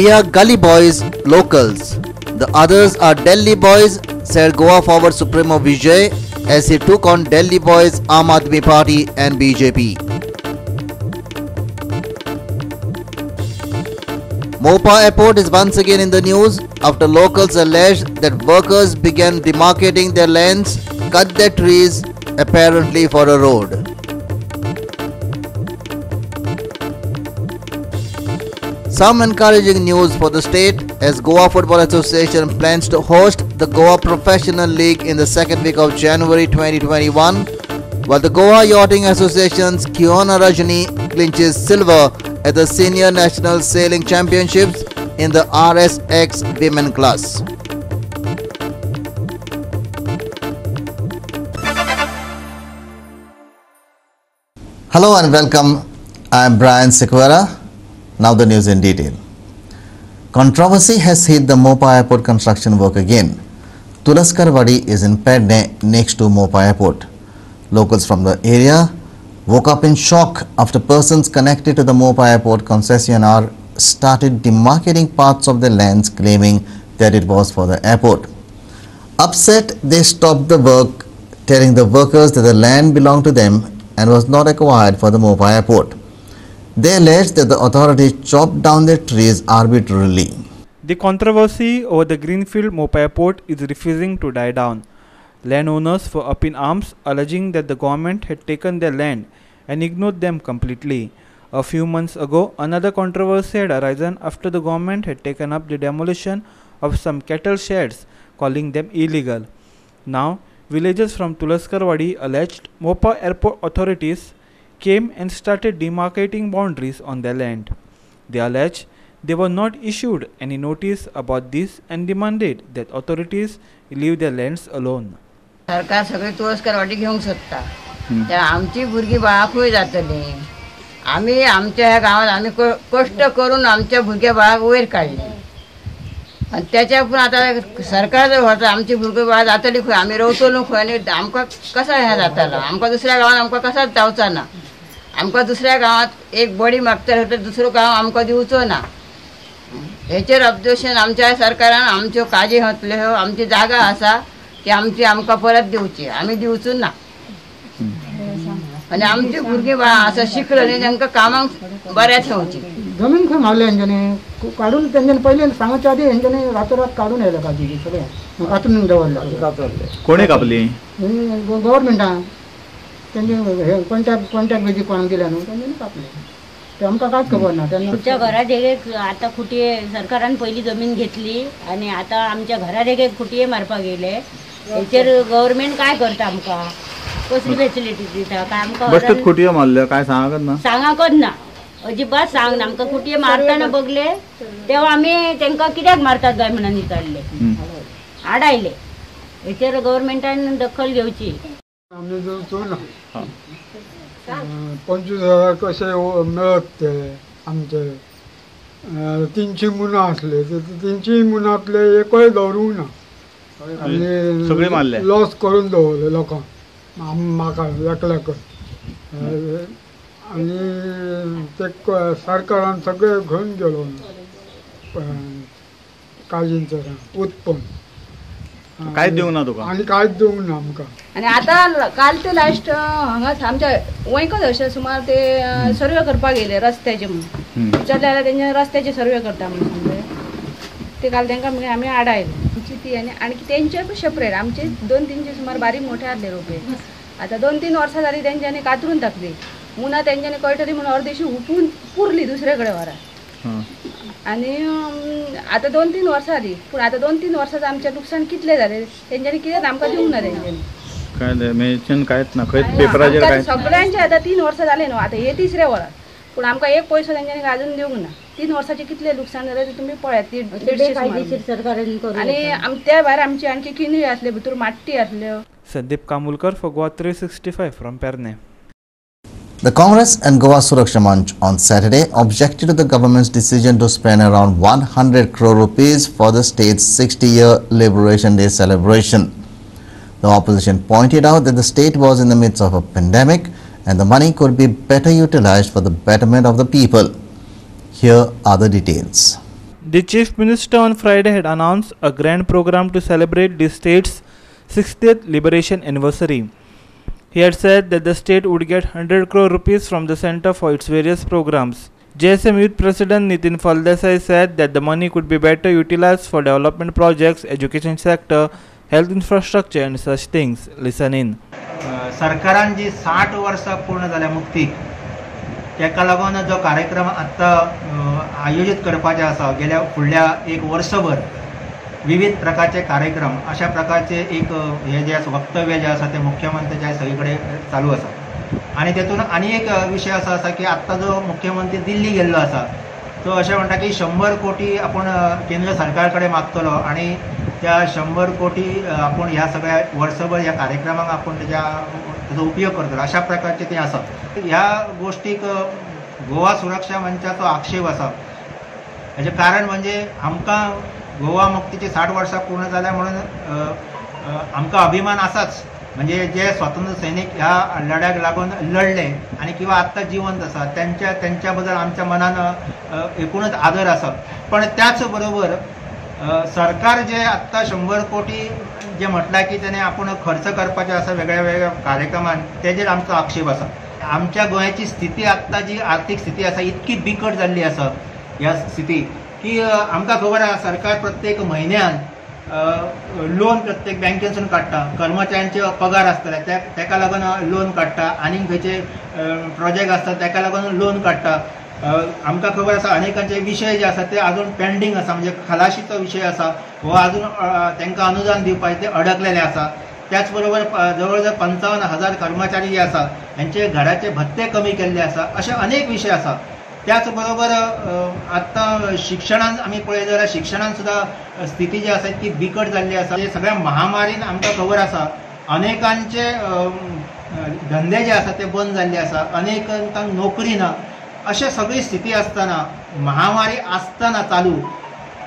"We are gully boys, locals. The others are Delhi boys," said Goa forward Supremo Vijay as he took on Delhi boys, Aam Aadmi Party and BJP. Mopa Airport is once again in the news after locals alleged that workers began demarcating their lands, cut their trees, apparently for a road. Some encouraging news for the state as Goa Football Association plans to host the Goa Professional League in the second week of January 2021, while the Goa Yachting Association's Kiona Rajani clinches silver at the Senior National Sailing Championships in the RSX Women class. Hello and welcome. I am Brian Sequeira. Now the news in detail. Controversy has hit the Mopa Airport construction work again. Tulaskarwadi is in Pedne next to Mopa Airport. Locals from the area woke up in shock after persons connected to the Mopa Airport concessionaire started demarcating parts of their lands claiming that it was for the airport. Upset, they stopped the work, telling the workers that the land belonged to them and was not acquired for the Mopa Airport. They alleged that the authorities chopped down their trees arbitrarily. The controversy over the Greenfield Mopa Airport is refusing to die down. Landowners were up in arms, alleging that the government had taken their land and ignored them completely. A few months ago, another controversy had arisen after the government had taken up the demolition of some cattle sheds, calling them illegal. Now, villagers from Tulaskarwadi alleged Mopa Airport authorities came and started demarcating boundaries on their land. They allege they were not issued any notice about this and demanded that authorities leave their lands alone. सरकार सगळे तुळसकरवाडी घेऊन शकता त्या आमची भुरगी बाळाखूय जातली आम्ही आमच्या ह्या गावात आम्ही कष्ट करून आमच्या भुरग्या बाळाक वयर काढले आणि त्याच्यापून आता सरकार जर होता आमची भुरगी बाळ जातली खंय आम्ही रवतलो खंय आणि आमकां कसा ह्या जाताला आमकां दुसऱ्या गावात आमकां कसाच जावचा ना आमकां दुसऱ्या गावात एक बडी मागतले तर दुसरो गाव आमकां दिवचो ना हेचेर ऑब्जेक्शन आमच्या सरकारान आमच्यो काजी घेतल्यो आमची जागा आसा की आमची आमकां परत दिवची आम्ही दिवचो ना आणि आमची भुरगीं बाळां आसा शिकलेली तांकां कामाक बऱ्या ठेवची जमीन खंय मारले हेंच्यांनी काढून तेंच्यांनी पयलीं सांगच्या आदी हेंच्यांनी रातोरात काडून येयले काजी सगळें कातून दवरले कोणी कापली गव्हर्मेंटान तेंचे हे कॉन्ट्रॅक्ट बेजीक कोणाक दिल्या न्हू तेंच्यांनी कापले ते आमकां कांयच खबर ना तेन्ना आमच्या घरात एक आता खुटी सरकारान पहिली जमीन घेतली आणि आता आमच्या घरात एक खुटी मारपाक गेले हेचेर गव्हर्नमेंट काय करता आमकां कसली फॅसिलिटी दिता काय आमकां बश्टच खुटयो मारल्यो काय सांगत ना सांगाकच ना अजिबात सांग ना आमकां खुटये मारतना बघले तेव्हा आम्ही तांकां कित्याक मारतात काय म्हणून विचारले आडायले हेचेर गव्हर्नमेंटान दखल घेवची आम्ही जो ना 25,000 कसे मिळत ते आमचे 300 मुना असले तर 300 मुनातले एकय दवरूंक ना सगळे मारले लॉस करून दवरले लोकांक म्हाका एकल्याकच आणि ते सरकारान सगळे घेवन गेलो काजींचें उत्पन्न काय दिवंक ना तुका आनी कांयच दिवंक ना आमकां आणि आता काल ते लास्ट हांगा आमच्या वयकच अशें सुमार ते सर्वे करपाक गेले रस्त्याचे म्हणून विचारल्यार तेंचे रस्त्याचे सर्वे करता म्हणून सांगले ते काल तांकां मागीर आमी आडायले आमची ती आनी आणखी तेंचे सेपरेट आमचे 2-3 सुमार बारीक मोठे आसले रोपे आता 2-3 वर्सां जाली तेंच्यांनी कातरून टाकली मुना तेंच्यांनी कळटली म्हणून अर्देशी हुपून पुरली दुसरे कडेन व्हरा आणि आता 2-3 वर्सां जाली पूण आता 2-3 वर्सां आमचें नुकसान कितले जाले तेंच्यांनी कितें आमकां दिवंक ना तेंच्यांनी काय मेंशन कांयच ना खंय पेपराचेर काय सगळ्यांचे आता 3 वर्सां जाले न्हू आता हे 3रे वरां पूण आमकां एक पयसो तेंच्यांनी अजून दिवंक ना 3 वर्सांचे कितले नुकसान जाले ते तुमी पळयात 150 सरकारान आणि त्या भायर आमची आणखी किनूय आसले भितर माट्टी आसल्यो. Sandeep Kamulkar for Goa 365 from Perne. The Congress and Goa Suraksha Manch on Saturday objected to the government's decision to spend around 100 crore rupees for the state's 60-year Liberation Day celebration. The opposition pointed out that the state was in the midst of a pandemic and the money could be better utilized for the betterment of the people. Here are the details. The Chief Minister on Friday had announced a grand program to celebrate the state's 60th liberation anniversary. He had said that the state would get 100 crore rupees from the centre for its various programs. JSM Youth President Nitin Faldesai said that the money could be better utilized for development projects, education sector, health infrastructure and such things. Listen in. सरकारान जी 60 वर्सां पूर्ण जाल्या मुक्तीक तेका लागून जो कार्यक्रम आत्ता आयोजित करपाचे आसा गेल्या फुडल्या एक वर्षभर विविध प्रकारचे कार्यक्रम अशा प्रकारचे एक हे जे वक्तव्य जे आसा ते मुख्यमंत्र्याच्या सगळीकडे चालू आसा आणि तेतून आणि एक विषय असा आसा की आत्ता जो मुख्यमंत्री दिल्ली गेल्लो आसा तो अशें म्हणटा की 100 कोटी आपण केंद्र सरकारकडे मागतलो आणि त्या 100 कोटी आपण ह्या सगळ्या वर्षभर ह्या कार्यक्रमाक आपण त्याचा उपयोग करतलो अशा प्रकारचे ते आसा. ह्या गोष्टीक गोवा सुरक्षा मंचाचो आक्षेप आसा. हेजें कारण म्हणजे आमकां गोवा मुक्तीची 60 वर्सां पूर्ण जाल्या म्हणून आमकां अभिमान आसाच. म्हणजे जे स्वातंत्र्य सैनिक ह्या लढ्याक लागून लढले आणि किंवा आत्ता जिवंत आसा त्यांच्या बद्दल आमच्या मनान एकूणच आदर आसा. पण त्याच बरोबर सरकार जे आत्ता 100 कोटी जे म्हटलां की त्याने आपण खर्च करपाचे आसा वेगळ्या वेगळ्या कार्यक्रमांक तेजेर आमचो आक्षेप आसा. आमच्या गोंयाची स्थिती आत्ता जी आर्थीक स्थिती आसा इतकी बिकट जाल्ली आसा ह्या स्थिती की आमकां खबर आसा सरकार प्रत्येक म्हयन्यान लोन प्रत्येक बँकेसून काडटा. कर्मचाऱ्यांचे पगार आसतले तेका लागून लोन काडटा आनी खंयचे प्रोजेक्ट आसता तेका लागून लोन काडटा. आमकां खबर आसा अनेकांचे विशय जे आसा ते अजून पेंडींग आसा. म्हणजे खलाशीचो विशय आसा हो अजून तांकां अनुदान दिवपाचे ते अडकलेले आसा. त्याच बरोबर जवळजवळ 55,000 कर्मचारी जे आसा यांचे घराचे भत्ते कमी केल्ले आसा. असे अनेक विशय आसा. त्याच बरोबर आत्ता शिक्षणान आमी पळयत जाल्यार शिक्षणान सुद्धा स्थिती जी आसा ती बिकट जाल्ली आसा. हे सगळ्या महामारीन आमकां खबर आसा अनेकांचे धंदे जे आसा ते बंद जाल्ले आसा. अनेकांक नोकरी ना. अशें सगळी स्थिती आसतना महामारी आसतना चालू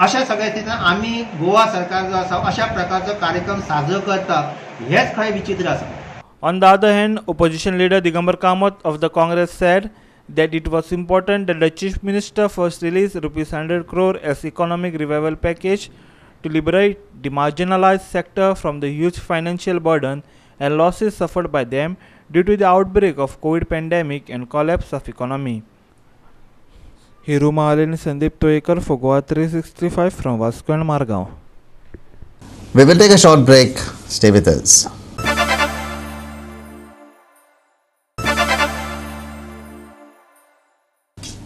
अशा सगळ्या स्थितीन आमी गोवा सरकार जो आसा अशा प्रकारचो कार्यक्रम साजरो करता हेच खंय विचित्र आसा. On the other hand, opposition leader Digambar Kamath of the Congress said that it was important that the Chief Minister first release ₹100 crore as economic revival package to liberate the marginalized sector from the huge financial burden and losses suffered by them due to the outbreak of COVID pandemic and collapse of economy. Hiruma Alin Sandeep Toyekar for Goa 365 from Vasco and Margao. We will take a short break. Stay with us.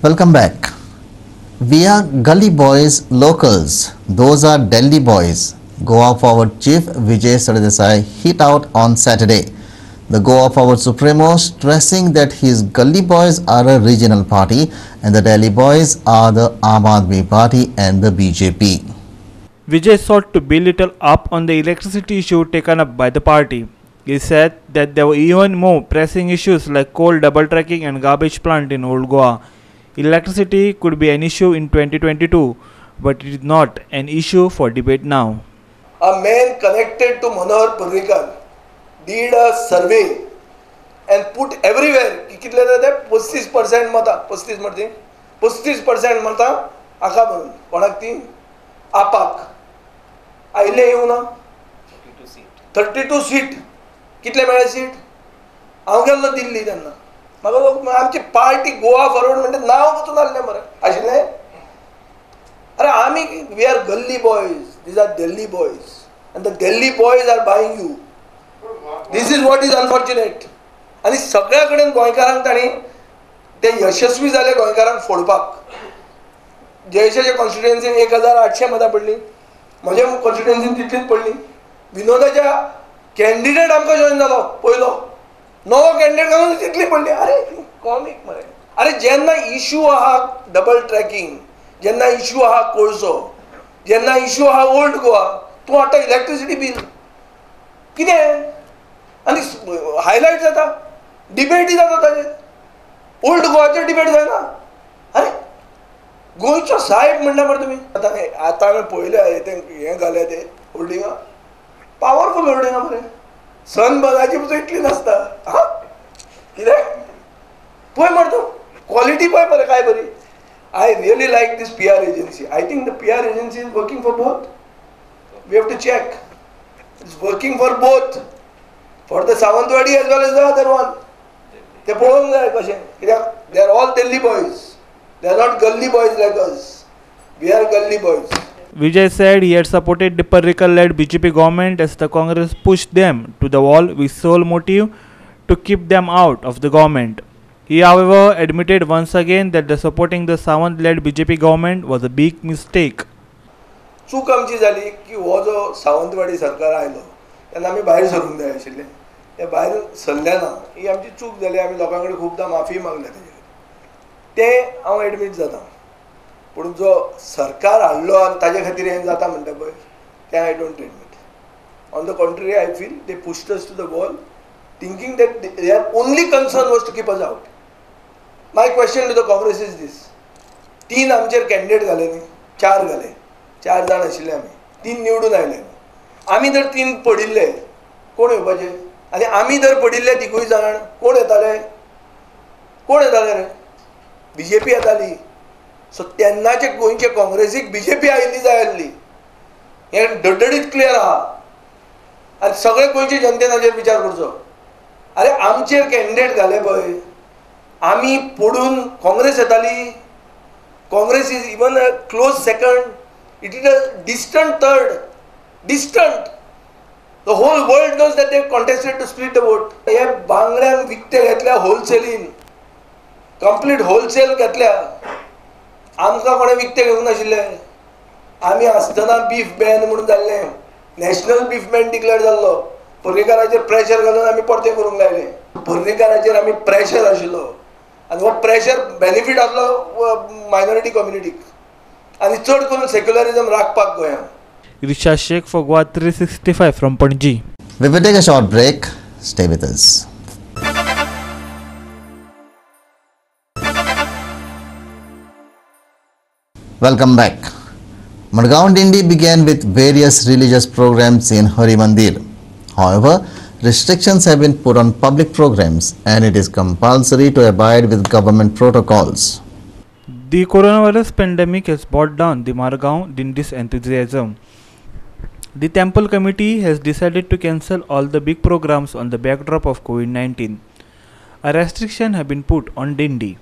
Welcome back. We are gully boys locals. Those are Delhi boys. Goa Forward Chief Vijay Sardesai hit out on Saturday. The Goa Forward Supremo stressing that his gully boys are a regional party and the Delhi boys are the Aam Aadmi Party and the BJP. Vijay sought to belittle up on the electricity issue taken up by the party. He said that there were even more pressing issues like coal double tracking and garbage plant in Old Goa. Electricity could be an issue in 2022, but it is not an issue for debate now. A man connected to Manohar Parrikar did a survey and put everywhere कितले जाते 35% मता 35% मता आका म्हणून कोणाक ती आपाक आयले येऊ ना 32 सीट कितले मेळे सीट हांव गेल्लो दिल्ली तेन्ना म्हाका आमची पार्टी गोवा फॉरवर्ड म्हणजे नांव वचून आसलें मरे आशिल्लें. अरे आमी we are gully boys these are Delhi boys and the Delhi boys are buying you. This is what is unfortunate. आणि सगळ्या कडेन गोंयकारांक ताणी ते यशस्वी जाले गोंयकारांक फोडपाक. जयशेच्या कॉन्स्टिट्युएन्सीन 1800 मतां पडली. म्हज्या कॉन्स्टिट्युएन्सीन तितलीच पडली. विनोदाच्या कॅन्डिडेट आमकां जॉइन जालो पयलो नवो कॅन्डिडेट घालून तितली पडली. अरे कॉमिक मरे. अरे जेन्ना इश्यू आहा डबल ट्रॅकिंग, जेन्ना इश्यू आहा कोळसो, जेन्ना इश्यू आहा ओल्ड गोवा, तूं आतां इलेक्ट्रिसिटी बील कितें आनी हायलायट जाता डिबेटी जाता ताजेर. ओल्ड गोवाचेर डिबेट जायना. अरे गोंयचो साहेब म्हणटा मरे तुमी आतां हांवें पळयलें तें हें घालें तें होल्डिंगा पावरफूल होल्डिंगा मरे. सनबर्नाची पळय इतली नासता. हा कितें पळय मरे तूं क्वॉलिटी पळय मरे काय बरी. I really like this PR agency. I think the PR agency is working for both. We have to check. It's working for both. For the Sawantwadi as well as the other one. They पळोवंक जाय कशें कित्याक they are all Delhi boys. They are not gully boys like us. We are gully boys. Vijay said he had supported the Parrikar-led BJP government as the Congress pushed them to the wall with sole motive to keep them out of the government. He, however, admitted once again that the supporting the Sawant-led BJP government was a big mistake. चूक आमची जाली की हो जो सावंतवाडी सरकार आयलो तेन्ना आमी भायर सरूंक जाय आशिल्लें. ते भायर सरले ना. ही आमची चूक जाली. आमी लोकां कडेन खूबदां माफी मागल्या तेजे ते हांव एडमीट जाता. पूण जो सरकार हाडलो आनी ताजे खातीर हें जाता म्हणटा पळय तें I don't admit. On the contrary I feel they pushed us to the wall thinking that their only concern was to keep us out. My question to the Congress is this. 3 आमचेर candidate घाले न्ही 4 घाले 4 जाण आशिल्ले आमी 3 निवडून आयले. आमी जर 3 पडिल्ले कोण येवपाचे आनी आमी जर पडिल्ले तिगूय जाण कोण येताले रे BJP येताली. सो तेन्नाचे गोंयचे काँग्रेसीक BJP आयिल्ली जाय आसली. हें डडडीत क्लियर आहा आनी सगळे गोंयचे जनतेन हाचेर विचार करचो. अरे आमचेर कॅन्डिडेट घाले पळय आमी पडून काँग्रेस येताली. Congress is even a close second. It is a distant third. Distant. The whole world knows that they contested to split the vote. हे बांगड्यांक विकते घेतल्या होलसेलीन. कंप्लीट होलसेल घेतल्या. आमकां कोणें विकते घेवंक नाशिल्ले. आमी आसतना बीफ बॅन म्हणून जाल्लें. नॅशनल बीफ बॅन डिक्लेअर जाल्लो. पर्रीकाराचेर प्रेशर घालून आमी परते करूंक लायले. पर्रीकाराचेर आमी प्रेशर आशिल्लो आनी हो प्रेशर बेनिफीट आसलो मायनॉरिटी कम्युनिटीक आनी चड करून सेक्युलरिझम राखपाक गोंयांत. Risha Sheikh for Goa 365 from Panji. We will take a short break. Stay with us. Welcome back. Madgaon Dindi began with various religious programs in Hari Mandir. However, restrictions have been put on public programs and it is compulsory to abide with government protocols. The coronavirus pandemic has brought down the Margaon Dindi's enthusiasm. The temple committee has decided to cancel all the big programs on the backdrop of COVID-19. A restriction have been put on Dindi.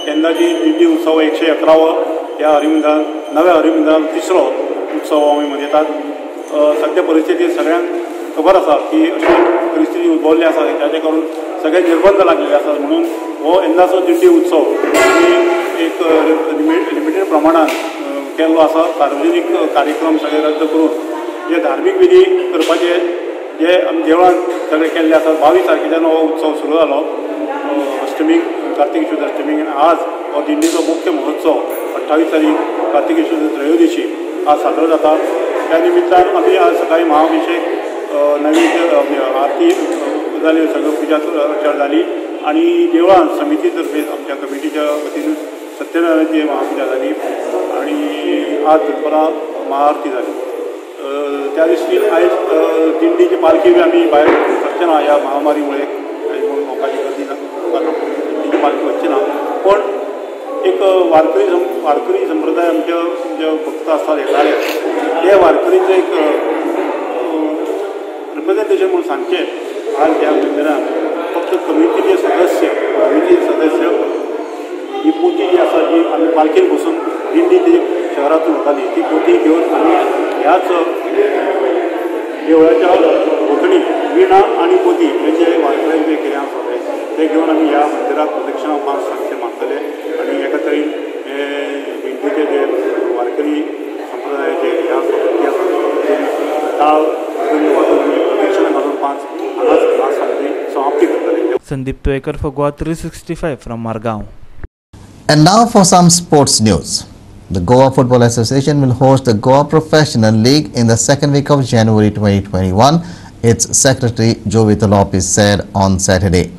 यंदाची दिंडी उत्सव 111वा या हरिमंदिरान नव्या हरिमंदिरान तिसरो उत्सव आमी मनयतात. सद्या परिस्थितीत सगळ्यांक खबर आसा की अशी परिस्थिती उद्भवली आसा ताचे करून सगळे निर्बंध लागलेले आसात. म्हणून हो यंदाचो दिंडी उत्सव एक लिमिटेड प्रमाणात केल्लो आसा. सार्वजनीक कार्यक्रम सगळे रद्द करून जे धार्मीक विधी करपाचे जे आमी देवळांत सगळे केल्ले आसात. 22 तारखेच्यान हो उत्सव सुरू जालो. अष्टमीक कार्तिकी शुद्ध अष्टमीक आनी आज हो दिंडीचो मुख्य महोत्सव 28 तारीख कार्तिकी शुद्ध त्रयोदशी आज साजरो जाता. त्या निमित्तान आमी आज सकाळी महाअभिषेक नैवेद्य आरती जाली सगळं पुजा चर्चा जाली आणि देवळान समितीतर्फे आमच्या कमिटीच्या वतीन सत्यनारायणाची महापुजा जाली आणि आज दनपारां महाआरती जाली. त्या दिवशी आयज दिंडीची पालखी बी आमी भायर सरचे ना ह्या महामारीमुळे लोकांची गर्दी ना दिंडीची पालखी वचची ना. पण एक वारकरी संप्रदाय आमचे जे भक्त आसतात येताले ते वारकरीचं एक रिप्रेझेंटेशन म्हणून सांगचें आज ह्या मंदिरान फक्त कमिटीचे सदस्य ही पोती जी आसा जी आमी पालखेन बसून दिंडी जी शहरातून वताली ती पोती घेवन आमी ह्याच देवळाच्या भोंवतणी विणा आनी पोती हेचे वारकऱ्यांक जे कितें आसा ते घेवन आमी ह्या मंदिराक प्रदक्षिणा सांगचे मागतले आनी एका तरेन हे दिंडीचे जे वारकरी संप्रदायाचे ह्या पद्दती आसा ताळ प्रदक्षिणा घालून 5 हांगाच समाप्ती करतले. Sandeep Twekar for Goa 365 from Margaon. And now for some sports news. The Goa Football Association will host the Goa Professional League in the second week of January 2021, its secretary Jovi Lopez said on Saturday.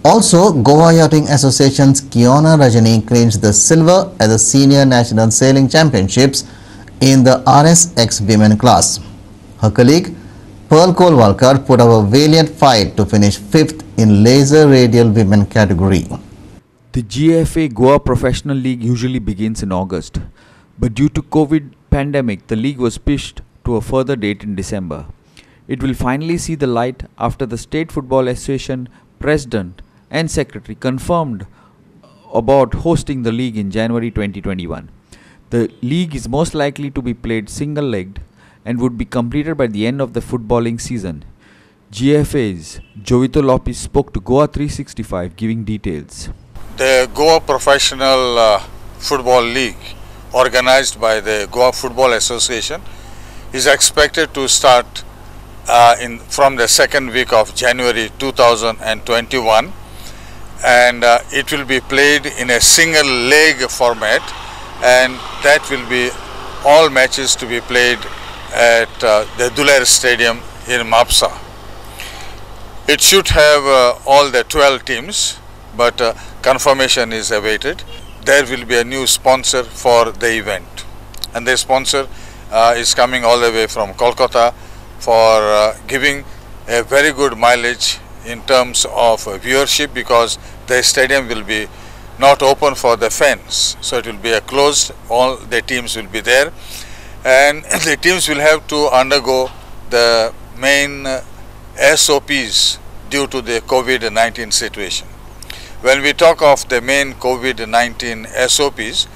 Also, Goa Yachting Association's Kiona Rajani clinched the silver at the Senior National Sailing Championships in the RSX Women class. Her colleague Pearl Kolwalkar put up a valiant fight to finish 5th in laser radial women category. The GFA Goa Professional League usually begins in August, but due to COVID pandemic, the league was pushed to a further date in December. It will finally see the light after the State Football Association President and Secretary confirmed about hosting the league in January 2021. The league is most likely to be played single-legged and would be completed by the end of the footballing season. GFA's Jovito Lopez spoke to Goa 365 giving details. The Goa Professional Football League, organized by the Goa Football Association, is expected to start from the second week of January 2021, and it will be played in a single leg format, and that will be all matches to be played at the Duler Stadium in Mapsa. It should have all the 12 teams, but confirmation is awaited. There will be a new sponsor for the event, and the sponsor is coming all the way from Kolkata for giving a very good mileage in terms of viewership, because the stadium will be not open for the fans, so it will be a closed, all the teams will be there, and the teams will have to undergo the main SOPs due to the COVID-19 situation. When we talk of the main COVID-19 SOPs,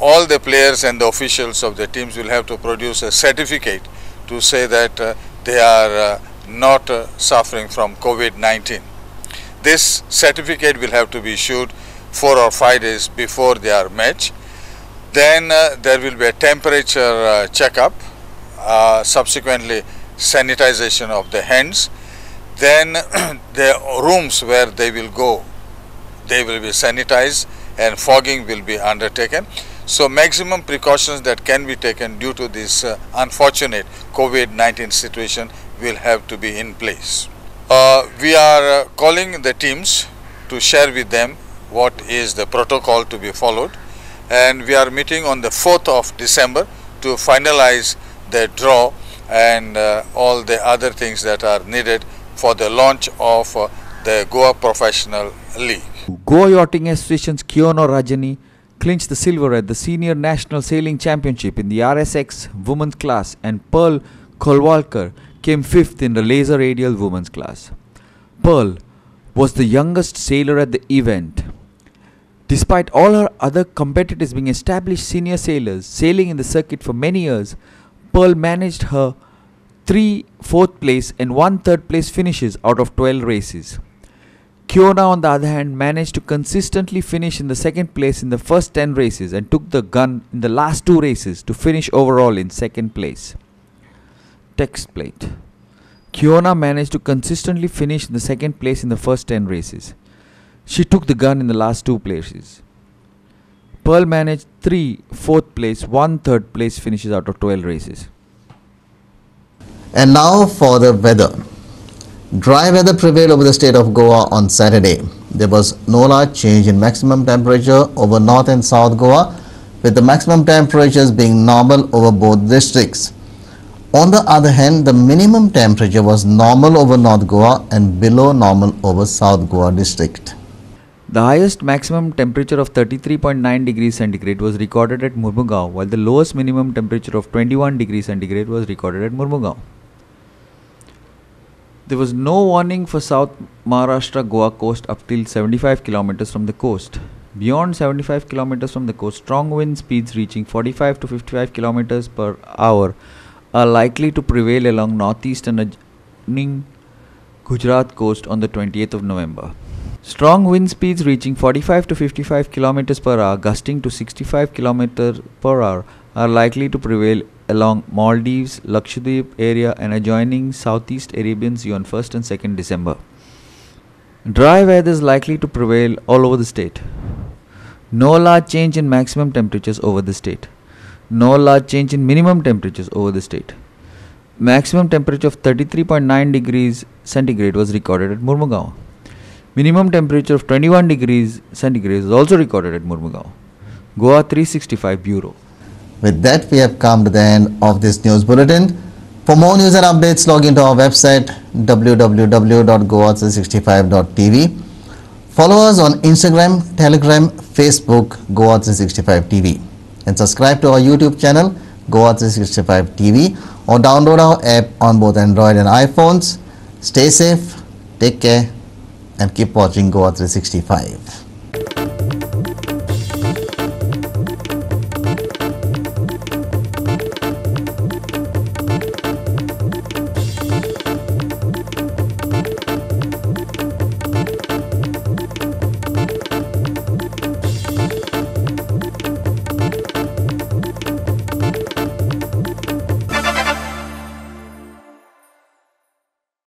all the players and the officials of the teams will have to produce a certificate to say that they are not suffering from COVID-19. This certificate will have to be issued 4 or 5 days before their match. Then there will be a temperature checkup, subsequently sanitization of the hands. Then the rooms where they will go, they will be sanitized and fogging will be undertaken. So maximum precautions that can be taken due to this unfortunate COVID-19 situation will have to be in place. We are calling the teams to share with them what is the protocol to be followed, and we are meeting on the 4th of December to finalize the draw and all the other things that are needed for the launch of the Goa Professional League. Goa Yachting Association's Kiono Rajani clinched the silver at the Senior National Sailing Championship in the RSX Women's class, and Pearl Kolwalkar came 5th in the Laser Radial Women's class. Pearl was the youngest sailor at the event. Despite all her other competitors being established senior sailors sailing in the circuit for many years, Pearl managed her 3 4th place and 1 3rd place finishes out of 12 races. Kiona, on the other hand, managed to consistently finish in the 2nd place in the first 10 races and took the gun in the last 2 races to finish overall in 2nd place. Text plate. Kiona managed to consistently finish in the 2nd place in the first 10 races. She took the gun in the last 2 places. Pearl managed 3 4th place, 1 3rd place finishes out of 12 races. And now for the weather. Dry weather prevailed over the state of Goa on Saturday. There was no large change in maximum temperature over North and South Goa, with the maximum temperatures being normal over both districts. On the other hand, the minimum temperature was normal over North Goa and below normal over South Goa district. The highest maximum temperature of 33.9 degrees centigrade was recorded at Murmugaon, while the lowest minimum temperature of 21 degrees centigrade was recorded at Murmugaon. There was no warning for South Maharashtra Goa coast up till 75 km from the coast. Beyond 75 km from the coast, strong wind speeds reaching 45 to 55 km per hour are likely to prevail along northeast and adjoining Gujarat coast on the 28th of November. Strong wind speeds reaching 45 to 55 km per hour, gusting to 65 km per hour are likely to prevail along Maldives, Lakshadweep area and adjoining Southeast Arabian Sea on 1st and 2nd December. Dry weather is likely to prevail all over the state. No large change in maximum temperatures over the state. No large change in minimum temperatures over the state. Maximum temperature of 33.9 degrees centigrade was recorded at Murmugaon. Minimum temperature of 21 degrees centigrade is also recorded at Murmugaon. Goa 365 Bureau. With that, we have come to the end of this news bulletin. For more news and updates, log into our website www.goa365.tv. Follow us on Instagram, Telegram, Facebook, Goa 365 TV, and subscribe to our YouTube channel, Goa 365 TV, or download our app on both Android and iPhones. Stay safe, take care, and keep watching Goa 365.